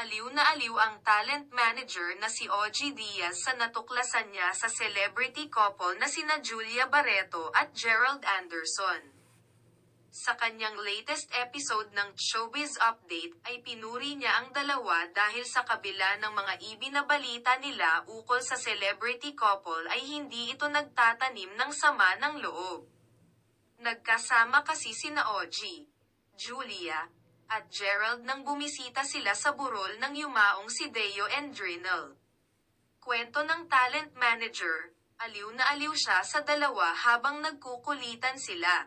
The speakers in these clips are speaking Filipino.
Aliw na aliw ang talent manager na si OG Diaz sa natuklasan niya sa celebrity couple na sina Julia Barreto at Gerald Anderson. Sa kanyang latest episode ng Showbiz Update ay pinuri niya ang dalawa dahil sa kabila ng mga ibinabalita nila ukol sa celebrity couple ay hindi ito nagtatanim ng sama ng loob. Nagkasama kasi sina OG, Julia, at Gerald nang bumisita sila sa burol ng yumaong si Deo and Drinel. Kwento ng talent manager, aliw na aliw siya sa dalawa habang nagkukulitan sila.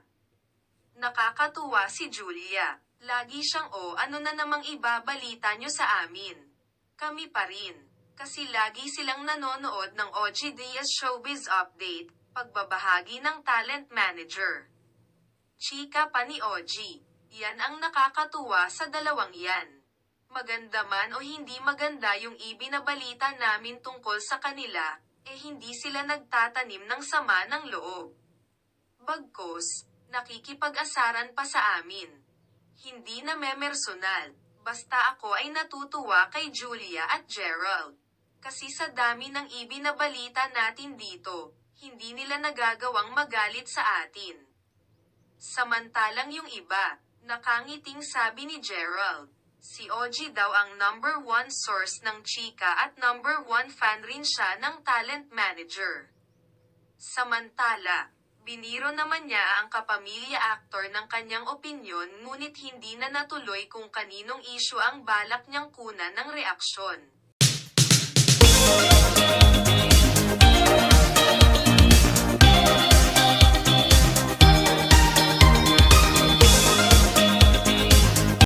Nakakatuwa si Julia. Lagi siyang ano na namang ibabalita nyo sa amin. Kami pa rin. Kasi lagi silang nanonood ng OG Diaz Showbiz Update, pagbabahagi ng talent manager. Chika pa ni OG. Yan ang nakakatuwa sa dalawang yan. Maganda man o hindi maganda yung ibinabalita namin tungkol sa kanila, hindi sila nagtatanim ng sama ng loob. Bagkus, nakikipag-asaran pa sa amin. Hindi na memersonal, basta ako ay natutuwa kay Julia at Gerald. Kasi sa dami ng ibinabalita natin dito, hindi nila nagagawang magalit sa atin. Samantalang yung iba, nakangiting sabi ni Gerald. Si OG daw ang number 1 source ng chika at number 1 fan rin siya ng talent manager. Samantala, biniro naman niya ang kapamilya actor ng kanyang opinyon ngunit hindi na natuloy kung kaninong issue ang balak niyang kunan ng reaksyon.